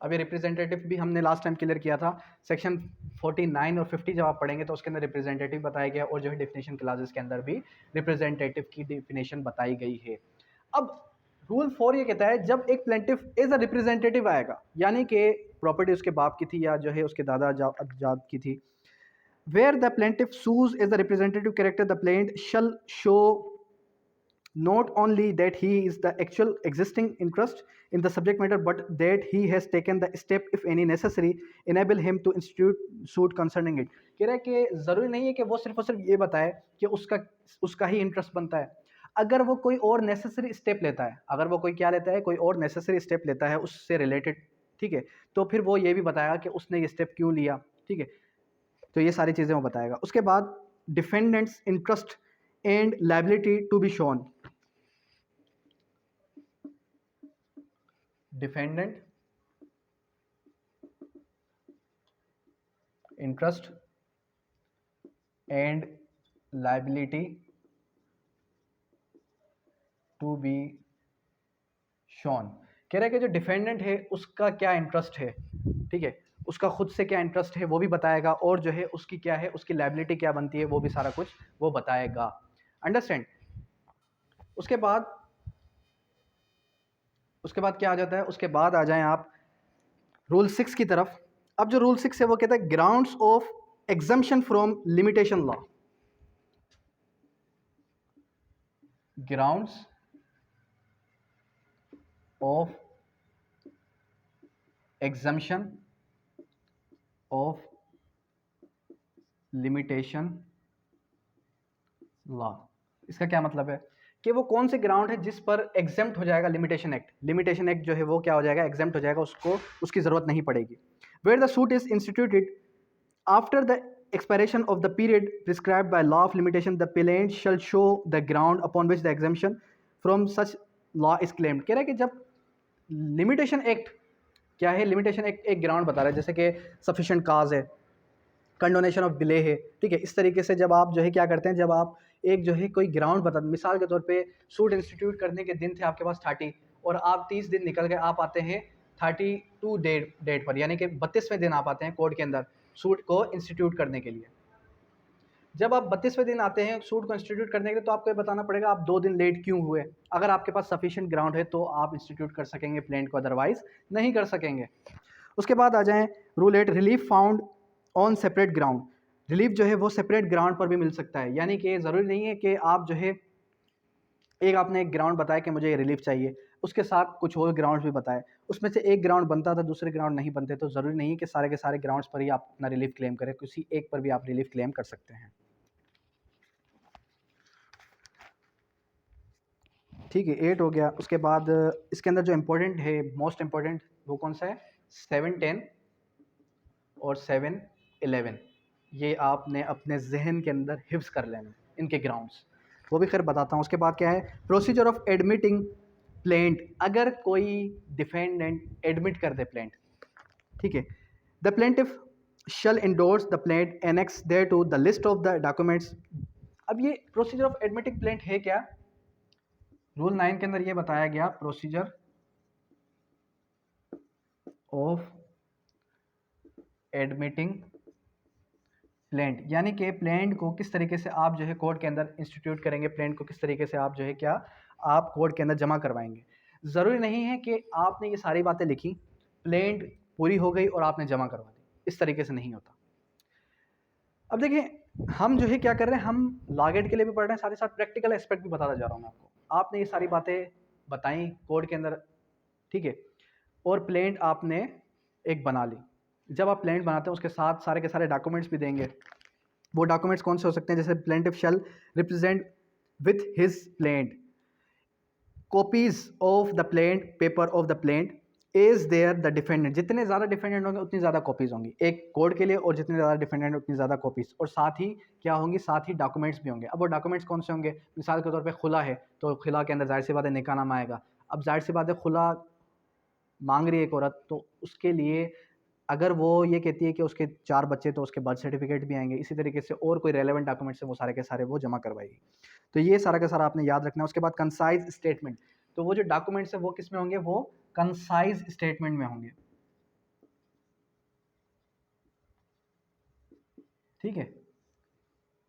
अब ये रिप्रेजेंटेटिव भी हमने लास्ट टाइम क्लियर किया था, सेक्शन 49 और 50 जब आप पढ़ेंगे तो उसके अंदर रिप्रेजेंटेटिव बताया गया और जो है डेफिनेशन क्लासेस के अंदर भी रिप्रेजेंटेटिव की डेफिनेशन बताई गई है। अब रूल 4 ये कहता है, जब एक प्लेंटिफ एज अ रिप्रेजेंटेटिव आएगा, यानी कि प्रॉपर्टी उसके बाप की थी या जो है उसके दादा जाद की थी, where the plaintiff sues as the representative character the plaint shall show not only that he is the actual existing interest in the subject matter, but that he has taken the step if any necessary enable him to institute suit concerning it। कह रहा है कि ज़रूरी नहीं है कि वो सिर्फ और सिर्फ ये बताए कि उसका ही इंटरेस्ट बनता है। अगर वो कोई और नेसेसरी स्टेप लेता है, अगर वो कोई क्या लेता है, कोई और नेसेसरी स्टेप लेता है उससे रिलेटेड, ठीक है, तो फिर वो ये भी बताएगा कि उसने ये स्टेप क्यों लिया। ठीक है, तो ये सारी चीज़ें वो बताएगा। उसके बाद defendant's interest and liability to be shown, defendant interest and liability to be shown. कह रहा है कि जो डिफेंडेंट है उसका क्या इंटरेस्ट है, ठीक है, उसका खुद से क्या इंटरेस्ट है वो भी बताएगा, और जो है उसकी क्या है, उसकी लायबिलिटी क्या बनती है वो भी सारा कुछ वो बताएगा। अंडरस्टैंड? उसके बाद क्या आ जाता है, उसके बाद आ जाएं आप रूल 6 की तरफ। अब जो रूल 6 है वो कहता है grounds of exemption from limitation law. Grounds of exemption of limitation law. इसका क्या मतलब है कि वो कौन से ग्राउंड है जिस पर एग्जेम्प्ट हो जाएगा लिमिटेशन एक्ट। लिमिटेशन एक्ट जो है वो क्या हो जाएगा, एग्जेम्प्ट हो जाएगा, उसको उसकी जरूरत नहीं पड़ेगी। Where the suit is instituted after the expiration of the period prescribed by law of limitation, the plaintiff shall show the ground upon which the exemption from such law is claimed। कह रहा है कि जब limitation act क्या है, limitation act एक ground बता रहा है, जैसे कि सफिशिएंट काज है, कंडोनेशन ऑफ डिले है, ठीक है। इस तरीके से जब आप जो है क्या करते हैं, जब आप एक जो है कोई ग्राउंड बता, मिसाल के तौर पे सूट इंस्टीट्यूट करने के दिन थे आपके पास 30 और आप 30 दिन निकल गए, आप आते हैं 32 डेट पर, यानी कि 32वें दिन आप आते हैं कोर्ट के अंदर सूट को इंस्टीट्यूट करने के लिए। जब आप 32वें दिन आते हैं सूट को इंस्टीट्यूट करने के लिए तो आपको ये बताना पड़ेगा आप 2 दिन लेट क्यों हुए। अगर आपके पास सफिशिएंट ग्राउंड है तो आप इंस्टीट्यूट कर सकेंगे प्लेंट को, अदरवाइज नहीं कर सकेंगे। उसके बाद आ जाएं rule 8 relief found on separate ground. Relief जो है वो सेपरेट ग्राउंड पर भी मिल सकता है, यानी कि ज़रूरी नहीं है कि आप जो है आपने एक ग्राउंड बताया कि मुझे ये रिलीफ चाहिए, उसके साथ कुछ और ग्राउंड्स भी बताए, उसमें से एक ग्राउंड बनता था दूसरे ग्राउंड नहीं बनते, तो ज़रूरी नहीं है कि सारे के सारे ग्राउंड्स पर ही आप अपना रिलीफ क्लेम करें, किसी एक पर भी आप रिलीफ क्लेम कर सकते हैं। ठीक है, 8 हो गया। उसके बाद इसके अंदर जो इम्पोर्टेंट है, मोस्ट इम्पोर्टेंट, वो कौन सा है, 7, 10 और 7, 11। ये आपने अपने जहन के अंदर हिफ्स कर लेना इनके ग्राउंड्स, वो भी खैर बताता हूँ। उसके बाद क्या है, प्रोसीजर ऑफ एडमिटिंग प्लेंट। अगर कोई डिफेंडेंट एडमिट कर दे प्लेंट, ठीक है, the plaintiff shall endorse the plaint annex thereto the list of the documents. अब ये प्रोसीजर ऑफ एडमिटिंग प्लेंट है क्या, रूल 9 के अंदर ये बताया गया, प्रोसीजर ऑफ एडमिटिंग प्लेंट, यानी कि प्लेंट को किस तरीके से आप जो है कोर्ट के अंदर इंस्टीट्यूट करेंगे, प्लेंट को किस तरीके से आप जो है क्या आप कोर्ट के अंदर जमा करवाएंगे। ज़रूरी नहीं है कि आपने ये सारी बातें लिखी, प्लेंट पूरी हो गई और आपने जमा करवा दी, इस तरीके से नहीं होता। अब देखिए हम जो है क्या कर रहे हैं, हम लॉ गेट के लिए भी पढ़ रहे हैं, साथ ही साथ प्रैक्टिकल एस्पेक्ट भी बताता जा रहा हूँ मैं आपको। आपने ये सारी बातें बताई कोर्ट के अंदर, ठीक है, और प्लेंट आपने एक बना ली। जब आप प्लेंट बनाते हैं उसके साथ सारे के सारे डॉक्यूमेंट्स भी देंगे। वो डॉक्यूमेंट्स कौन से हो सकते हैं, जैसे plaintiff shall represent with his plaint copies of the plaint, paper of the plaint is there the defendant. जितने ज़्यादा डिफेंडेंट होंगे उतनी ज़्यादा कॉपीज होंगी एक कोड के लिए, और जितने ज़्यादा डिफेंडेंट उतनी ज़्यादा कॉपीज, और साथ ही क्या होंगी, साथ ही डॉक्यूमेंट्स भी होंगे। अब वो डॉक्यूमेंट्स कौन से होंगे, मिसाल के तौर पे खुला है तो खुला के अंदर जाहिर सी बात है निकाह नामा आएगा। अब जाहिर सी बात है खुला मांग रही है एक औरत, तो उसके लिए अगर वो ये कहती है कि उसके 4 बच्चे, तो उसके बर्थ सर्टिफिकेट भी आएंगे। इसी तरीके से और कोई रेलेवेंट डॉक्यूमेंट्स है वो सारे के सारे वो जमा करवाएगी। तो ये सारा का सारा आपने याद रखना है। उसके बाद कंसाइज स्टेटमेंट, तो वो जो डॉक्यूमेंट्स है वो किस में होंगे, वो कंसाइज स्टेटमेंट में होंगे, ठीक है,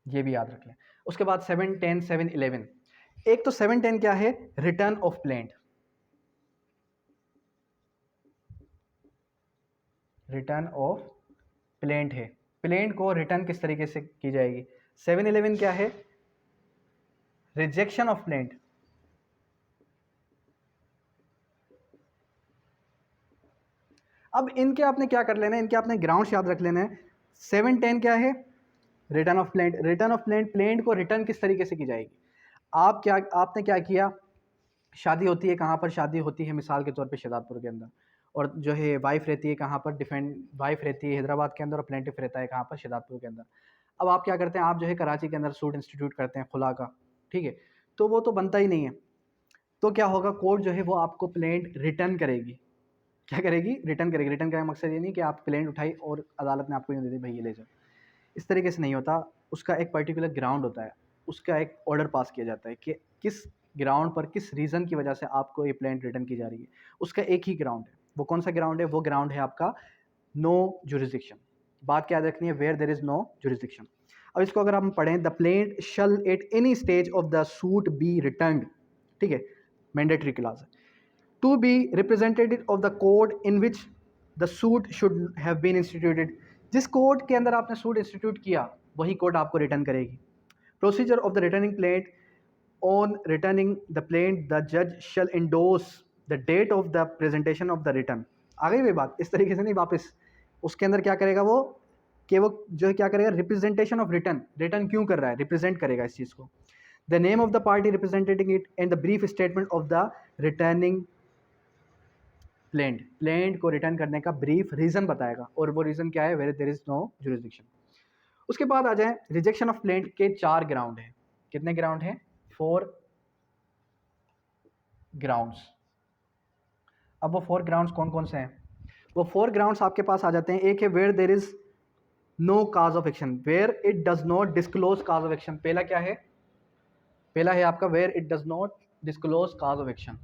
ये भी याद रख लें। उसके बाद 7, 10, 7, 11। एक तो 7, 10 क्या है, return of plaint, return of plaint है, प्लेंट को रिटर्न किस तरीके से की जाएगी। 7, 11 क्या है, रिजेक्शन ऑफ प्लेंट। अब इनके आपने क्या कर लेना है, इनके आपने ग्राउंड्स याद रख लेना है। 7, 10 क्या है, return of plaint. Return of plaint, plaint को रिटर्न किस तरीके से की जाएगी। आपने क्या किया, शादी होती है कहाँ पर, शादी होती है मिसाल के तौर पे शहजादपुर के अंदर, और जो है वाइफ रहती है कहाँ पर, वाइफ रहती है हैदराबाद के अंदर, और प्लेंटिफ रहता है कहाँ पर, शहजादपुर के अंदर। अब आप क्या करते हैं, आप जो है कराची के अंदर सूट इंस्टीट्यूट करते हैं खुला का, ठीक है, तो वो तो बनता ही नहीं है। तो क्या होगा, कोर्ट जो है वो आपको प्लेंट रिटर्न करेगी। क्या करेगी, रिटर्न करेगी। रिटर्न का मकसद ये नहीं कि आप प्लेंट उठाई और अदालत ने आपको यूँ दे दी भाई ये ले जाओ, इस तरीके से नहीं होता। उसका एक पर्टिकुलर ग्राउंड होता है, उसका एक ऑर्डर पास किया जाता है कि किस ग्राउंड पर, किस रीज़न की वजह से आपको ये प्लेंट रिटर्न की जा रही है। उसका एक ही ग्राउंड है, वो कौन सा ग्राउंड है, वो ग्राउंड है आपका नो जुरिस्डिक्शन। बात क्या याद रखनी है, where there is no jurisdiction. अब इसको अगर हम पढ़ें, the plaint shall at any stage of the suit be returned, ठीक है, मैंडेटरी क्लॉज है, to be representative of the code in which the suit should have been instituted. जिस code के अंदर आपने सूट इंस्टीट्यूट किया वही कोड आपको रिटर्न करेगी। Procedure of the returning plaint, on returning the plaint the जज shall endorse the date of the presentation of the return. आ गई वही बात, इस तरीके से नहीं वापस उसके अंदर क्या करेगा वो, कि वो जो है क्या करेगा, रिप्रेजेंटेशन ऑफ रिटर्न, रिटर्न क्यों कर रहा है, रिप्रेजेंट करेगा इस चीज़ को, the name of the party representing it and the brief statement of the returning plaint, plaint को रिटर्न करने का ब्रीफ रीजन बताएगा, और वो रीजन क्या है, where there is no jurisdiction. उसके बाद आ जाए, रिजेक्शन ऑफ प्लेंट के 4 ग्राउंड हैं। कितने ग्राउंड हैं, 4 ग्राउंड्स। अब वो 4 ग्राउंड्स कौन कौन से हैं, वो 4 ग्राउंड्स आपके पास आ जाते हैं। एक है where there is no cause of action, where it does not disclose cause of action. पहला क्या है, पहला है आपका where it does not disclose cause of action.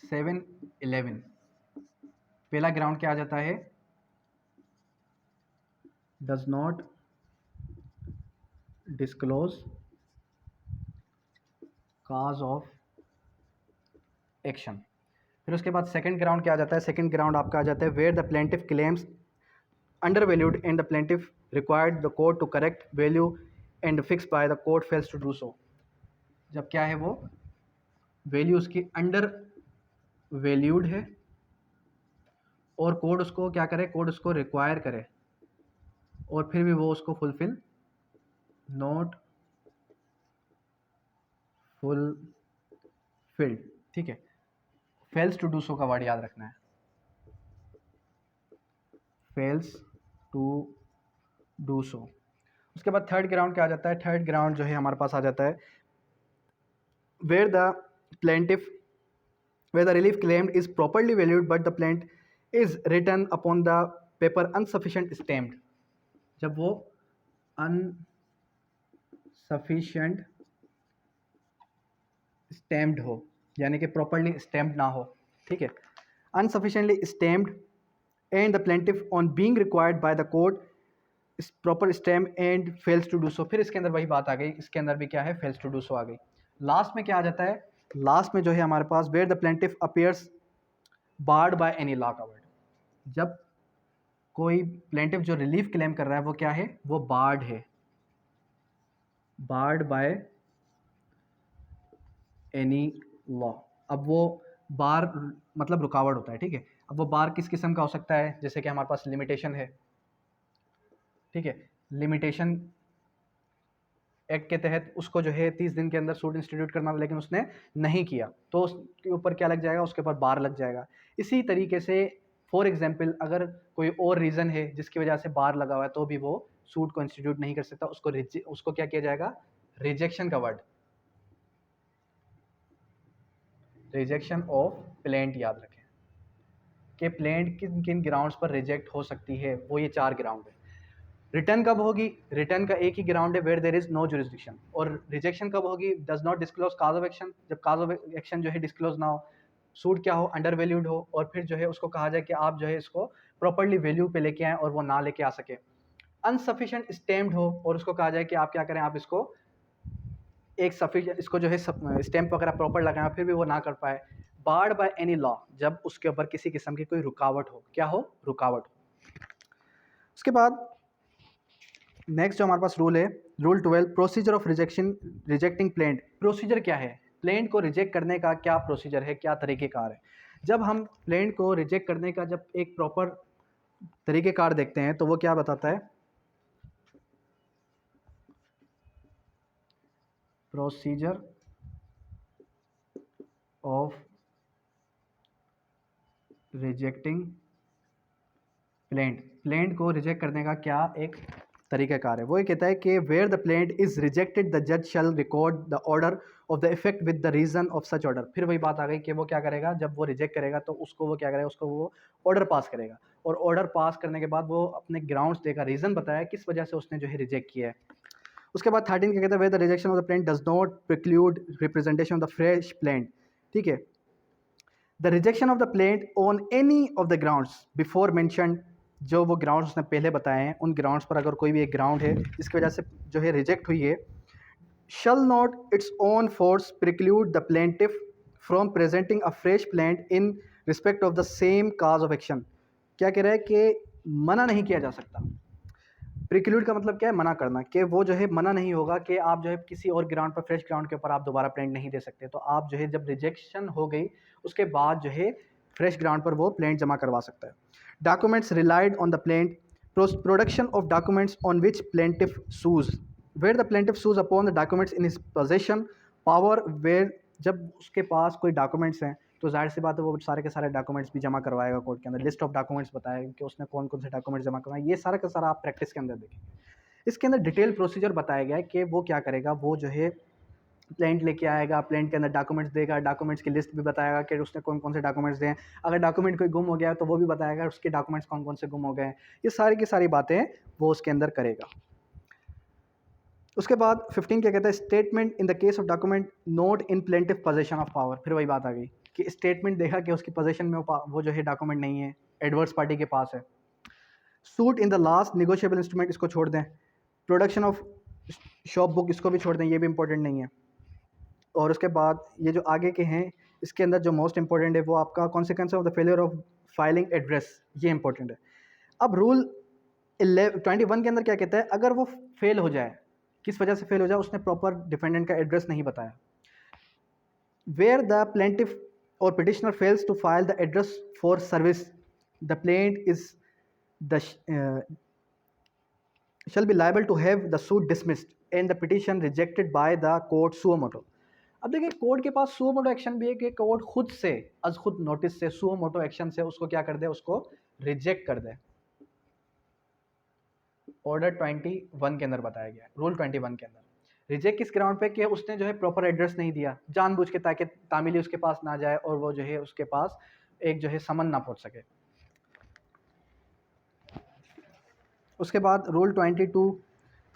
Seven 11 पहला ग्राउंड क्या आ जाता है, does not disclose cause of action. फिर उसके बाद सेकंड ग्राउंड क्या आ जाता है, सेकंड ग्राउंड आपका आ जाता है where the plaintiff claims under valued and the plaintiff required the court to correct value and fix by the court fails to do so. जब क्या है, वो वैल्यू उसकी अंडर वैल्यूड है और कोड उसको क्या करे, कोड उसको रिक्वायर करे और फिर भी वो उसको फुलफिल नॉट फुलफिल्ड, ठीक है। फेल्स टू डू सो का वर्ड याद रखना है, फेल्स टू डू सो। उसके बाद थर्ड ग्राउंड क्या आ जाता है, थर्ड ग्राउंड जो है हमारे पास आ जाता है where the plaintiff, where the relief claimed is properly valued but the plaint is written upon the paper insufficient stamped। जब वो unsufficient stamped हो, यानी कि properly stamped ना हो, ठीक है, unsufficiently stamped and the plaintiff on being required by the court is proper stamp and fails to do so। फिर इसके अंदर वही बात आ गई, इसके अंदर भी क्या है, fails to do so आ गई। लास्ट में क्या आ जाता है, लास्ट में जो है हमारे पास where the plaintiff appears barred by any law का वर्ड। जब कोई प्लेंटिफ जो रिलीफ क्लेम कर रहा है वो क्या है, वो बार्ड है, बार्ड बाय एनी लॉ। अब वो बार मतलब रुकावट होता है, ठीक है। अब वो बार किस किस्म का हो सकता है, जैसे कि हमारे पास लिमिटेशन है, ठीक है, लिमिटेशन एक्ट के तहत उसको जो है 30 दिन के अंदर सूट इंस्टीट्यूट करना, लेकिन उसने नहीं किया तो उसके ऊपर क्या लग जाएगा, उसके ऊपर बार लग जाएगा। इसी तरीके से फॉर एग्जांपल अगर कोई और रीज़न है जिसकी वजह से बार लगा हुआ है तो भी वो सूट को इंस्टीट्यूट नहीं कर सकता, उसको क्या किया जाएगा, रिजेक्शन का वर्ड, रिजेक्शन ऑफ प्लेंट। याद रखें कि प्लेंट किन किन ग्राउंड्स पर रिजेक्ट हो सकती है, वो ये 4 ग्राउंड है। रिटर्न कब होगी, रिटर्न का एक ही ग्राउंड है where there is no jurisdiction. और रिजेक्शन कब होगी, does not disclose cause of action, जब काज ऑफ एक्शन जो है डिस्क्लोज ना हो, सूट क्या हो, अंडर वैल्यूड हो, और फिर जो है उसको कहा जाए कि आप जो है इसको प्रॉपर्ली वैल्यू पे लेके आएँ और वो ना लेके आ सके। अनसफिशिएंट स्टैम्प्ड हो और उसको कहा जाए कि आप क्या करें, आप इसको एक सफिशिएंट, इसको जो है स्टैम्प वगैरह प्रॉपर लगाएं, फिर भी वो ना कर पाए। बार्ड बाय एनी लॉ, जब उसके ऊपर किसी किस्म की कोई रुकावट हो, क्या हो, रुकावट हो। उसके बाद नेक्स्ट जो हमारे पास रूल है, rule 12, procedure of rejecting plaint. Procedure क्या है, प्लेंट को रिजेक्ट करने का क्या प्रोसीजर है, क्या तरीक़ेकार है। जब हम प्लेंट को रिजेक्ट करने का जब एक प्रॉपर तरीक़ेकार देखते हैं तो वो क्या बताता है, procedure of rejecting plaint, plaint को रिजेक्ट करने का क्या एक तरीक़ाकार है। वो ये कहता है कि where the plaint is rejected the जज shall record the order of the effect with the reason of such order. फिर वही बात आ गई कि वो क्या करेगा, जब वो रिजेक्ट करेगा तो उसको वो क्या करेगा, उसको वो ऑर्डर पास करेगा, और ऑर्डर पास करने के बाद वो अपने ग्राउंड्स देगा, रीज़न बताया किस वजह से उसने जो है रिजेक्ट किया है। उसके बाद 13 क्या कहता है, where the rejection of the plaint does not preclude representation of the fresh plaint ठीक है। The rejection of the plaint on any of the grounds before mentioned, जो वो ग्राउंड्स उसने पहले बताए हैं, उन ग्राउंड्स पर अगर कोई भी एक ग्राउंड है जिसकी वजह से जो है रिजेक्ट हुई है, shall not its own force preclude the plaintiff from presenting a fresh plaint in respect of the same cause of action। क्या कह रहा है कि मना नहीं किया जा सकता। प्रिक्लूड का मतलब क्या है? मना करना, कि वो जो है मना नहीं होगा कि आप जो है किसी और ग्राउंड पर, फ्रेश ग्राउंड के ऊपर आप दोबारा प्लेंट नहीं दे सकते। तो आप जो है जब रिजेक्शन हो गई उसके बाद जो है फ्रेश ग्राउंड पर वो प्लेंट जमा करवा सकता है। Documents relied on the plaint, production of documents on which plaintiff sues, where the plaintiff sues upon the documents in his possession power, where जब उसके पास कोई डॉक्यूमेंट्स हैं तो जाहिर सी बात है वो सारे के सारे डॉक्यूमेंट्स भी जमा करवाएगा कोर्ट के अंदर। लिस्ट ऑफ डॉक्यूमेंट्स बताएगा कि उसने कौन कौन से डॉक्यूमेंट्स जमा करवाए, ये सारा का सारा आप प्रैक्टिस के अंदर देखेंगे। इसके अंदर डिटेल प्रोसीजर बताया गया है कि वो क्या करेगा। वो जो है प्लेंट लेके आएगा, प्लेंट के अंदर डॉक्यूमेंट्स देगा, डॉक्यूमेंट्स की लिस्ट भी बताएगा कि उसने कौन कौन से डॉक्यूमेंट्स दिए हैं। अगर डॉक्यूमेंट कोई गुम हो गया है तो वो भी बताएगा उसके डॉक्यूमेंट्स कौन कौन से गुम हो गए हैं। ये सारी की सारी बातें वो उसके अंदर करेगा। उसके बाद 15 क्या कहता है? Statement in the case of document not in plaintiff possession of power. फिर वही बात आ गई कि स्टेटमेंट देखा कि उसकी पोजेशन में वो जो है डॉक्यूमेंट नहीं है, एडवर्स पार्टी के पास है। Suit in the last negotiable instrument, इसको छोड़ दें। प्रोडक्शन ऑफ शॉप बुक, इसको भी छोड़ दें, ये भी इंपॉर्टेंट नहीं है। और उसके बाद ये जो आगे के हैं इसके अंदर जो मोस्ट इंपॉर्टेंट है वो आपका consequence of the failure of filing address, ये इंपॉर्टेंट है। अब रूल 21 के अंदर क्या कहता है? अगर वो फेल हो जाए, किस वजह से फेल हो जाए? उसने प्रॉपर डिफेंडेंट का एड्रेस नहीं बताया। वेयर द प्लेंटिफ और petitioner fails to file the address for service, the plaint is the shall be liable to have the suit dismissed and the petition rejected by the court suo moto। अब देखिए court के पास suo moto action भी है कि court खुद से अज खुद notice से suo moto एक्शन से उसको क्या कर दे? उसको रिजेक्ट कर दे। ऑर्डर 21 के अंदर बताया गया है, रूल 21 के अंदर। रिजेक्ट किस ग्राउंड पे? कि उसने जो है प्रॉपर एड्रेस नहीं दिया जानबूझ के, ताकि तामीली उसके पास ना जाए और वो जो है उसके पास एक जो है समन ना पहुंच सके। उसके बाद rule 22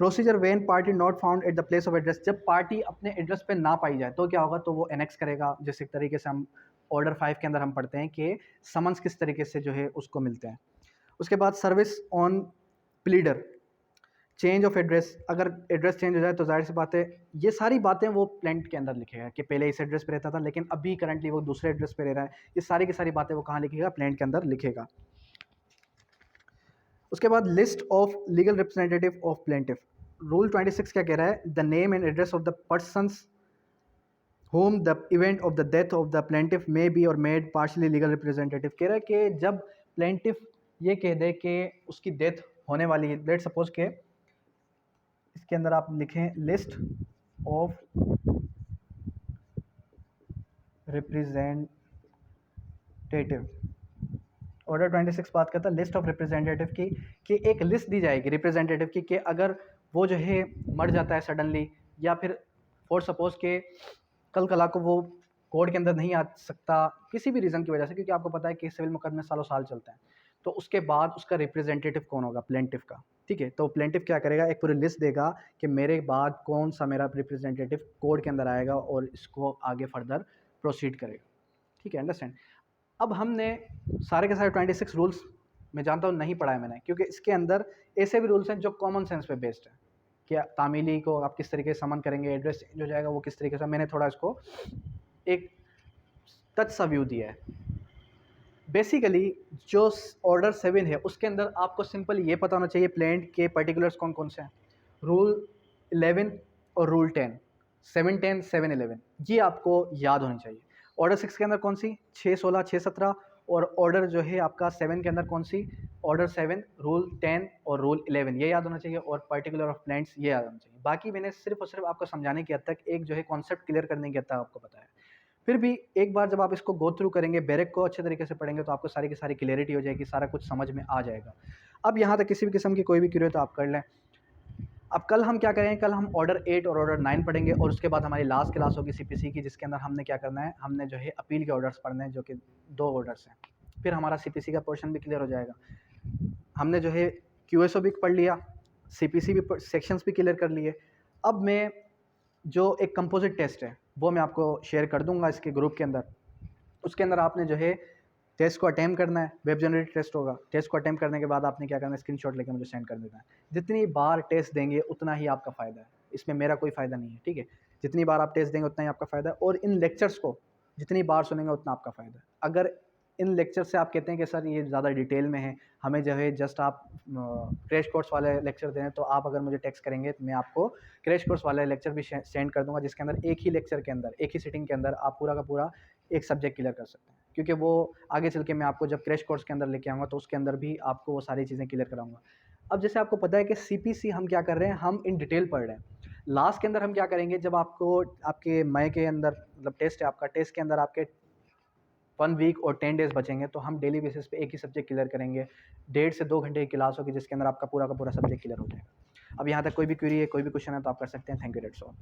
procedure when party not found at the place of address. जब पार्टी अपने एड्रेस पे ना पाई जाए तो क्या होगा? तो वो एनेक्स करेगा। जिस एक तरीके से हम ऑर्डर 5 के अंदर हम पढ़ते हैं कि समन्स किस तरीके से जो है उसको मिलते हैं। उसके बाद service on pleader, change of address, अगर एड्रेस चेंज हो जाए तो जाहिर सी बात है ये सारी बातें वो प्लेंट के अंदर लिखेगा कि पहले इस एड्रेस पे रहता था लेकिन अभी करंटली वो दूसरे एड्रेस पे रह रहा है। ये सारी की सारी बातें वो कहाँ लिखेगा? प्लेंट के अंदर लिखेगा। उसके बाद list of legal representative of plaintiff, rule 26 क्या कह रहा है? The name and address of the persons home the event of the death of the plaintiff may be और मेड पार्शली लीगल रिप्रेजेंटेटिव। कह रहा है कि जब प्लेंटिफ ये कह दे कि उसकी डेथ होने वाली है, लेट सपोज के इसके अंदर आप लिखें लिस्ट ऑफ रिप्रेजेंटेटिव। ऑर्डर 26 बात करता है लिस्ट ऑफ रिप्रेजेंटेटिव की, कि एक लिस्ट दी जाएगी रिप्रेजेंटेटिव की कि अगर वो जो है मर जाता है सडनली, या फिर फॉर सपोज के कल कला को वो कोर्ट के अंदर नहीं आ सकता किसी भी रीज़न की वजह से, क्योंकि आपको पता है कि सिविल मुकदमे सालों साल चलते हैं, तो उसके बाद उसका रिप्रेजेंटेटिव कौन होगा? प्लेंटिफ का। ठीक है, तो प्लेंटिफ क्या करेगा? एक पूरी लिस्ट देगा कि मेरे बाद कौन सा मेरा रिप्रेजेंटेटिव कोर्ट के अंदर आएगा और इसको आगे फर्दर प्रोसीड करेगा। ठीक है, अंडरस्टैंड। अब हमने सारे के सारे 26 रूल्स मैं जानता हूँ नहीं पढ़ा है मैंने, क्योंकि इसके अंदर ऐसे भी रूल्स हैं जो कॉमन सेंस पे बेस्ड है कि तामीली को आप किस तरीके से समन करेंगे, एड्रेस चेंज हो जाएगा वो किस तरीके से। मैंने थोड़ा इसको एक टच सा व्यू दिया है। बेसिकली जो ऑर्डर 7 है उसके अंदर आपको सिंपल ये पता होना चाहिए प्लेंट के पर्टिकुलर्स कौन कौन से हैं। रूल 11 और रूल 10, 7, 10, 7, 11 ये आपको याद होनी चाहिए। ऑर्डर 6 के अंदर कौन सी? 6, 16, 6, 17। और ऑर्डर जो है आपका 7 के अंदर कौन सी? ऑर्डर 7, रूल 10 और रूल 11 ये याद होना चाहिए, और पर्टिकुलर ऑफ प्लेंट्स ये याद होना चाहिए। बाकी मैंने सिर्फ और सिर्फ आपको समझाने की हद तक, एक जो है कॉन्सेप्ट क्लियर करने की हद तक आपको बताया। फिर भी एक बार जब आप इसको गो थ्रू करेंगे, बैरक को अच्छे तरीके से पढ़ेंगे, तो आपको सारी की सारी क्लियरिटी हो जाएगी, सारा कुछ समझ में आ जाएगा। अब यहाँ तक किसी भी किस्म की कोई भी क्वेरी तो आप कर लें। अब कल हम क्या करेंगे? कल हम ऑर्डर 8 और ऑर्डर 9 पढ़ेंगे, और उसके बाद हमारी लास्ट क्लास होगी सीपीसी की, जिसके अंदर हमने क्या करना है? हमने जो है अपील के ऑर्डर्स पढ़ने हैं, जो कि 2 ऑर्डर्स हैं। फिर हमारा सीपीसी का पोर्शन भी क्लियर हो जाएगा। हमने जो है क्यूएसओ भी पढ़ लिया, सीपीसी भी सेक्शंस भी क्लियर कर लिए। अब मैं जो एक कंपोजिट टेस्ट है वो मैं आपको शेयर कर दूंगा इसके ग्रुप के अंदर। उसके अंदर आपने जो है टेस्ट को अटेम्प्ट करना है, वेब जनरेटेड टेस्ट होगा। टेस्ट को अटेम्प्ट करने के बाद आपने क्या करना है, स्क्रीनशॉट लेके मुझे सेंड कर देना है। जितनी बार टेस्ट देंगे उतना ही आपका फ़ायदा है, इसमें मेरा कोई फ़ायदा नहीं है, ठीक है। जितनी बार आप टेस्ट देंगे उतना ही आपका फ़ायदा है, और इन लेक्चर्स को जितनी बार सुनेंगे उतना आपका फ़ायदा है। अगर इन लेक्चर से आप कहते हैं कि सर ये ज़्यादा डिटेल में है, हमें जो है जस्ट आप क्रैश कोर्स वाले लेक्चर दें, तो आप अगर मुझे टेक्स्ट करेंगे तो मैं आपको क्रैश कोर्स वाले लेक्चर भी सेंड कर दूंगा, जिसके अंदर एक ही लेक्चर के अंदर, एक ही सिटिंग के अंदर आप पूरा का पूरा एक सब्जेक्ट क्लियर कर सकते हैं। क्योंकि वो आगे चल के मैं आपको जब क्रैश कोर्स के अंदर लेके आऊँगा तो उसके अंदर भी आपको वो सारी चीज़ें क्लियर कराऊंगा। अब जैसे आपको पता है कि सीपीसी हम क्या कर रहे हैं, हम इन डिटेल पढ़ रहे हैं। लास्ट के अंदर हम क्या करेंगे, जब आपको आपके मई के अंदर मतलब टेस्ट है आपका, टेस्ट के अंदर आपके 1 वीक और 10 डेज़ बचेंगे, तो हम डेली बेसिस पे एक ही सब्जेक्ट क्लियर करेंगे। 1.5 से 2 घंटे की क्लास होगी जिसके अंदर आपका पूरा का पूरा सब्जेक्ट क्लियर हो जाएगा। अब यहाँ तक कोई भी क्वेरी है, कोई भी क्वेश्चन है तो आप कर सकते हैं। Thank you, that's all.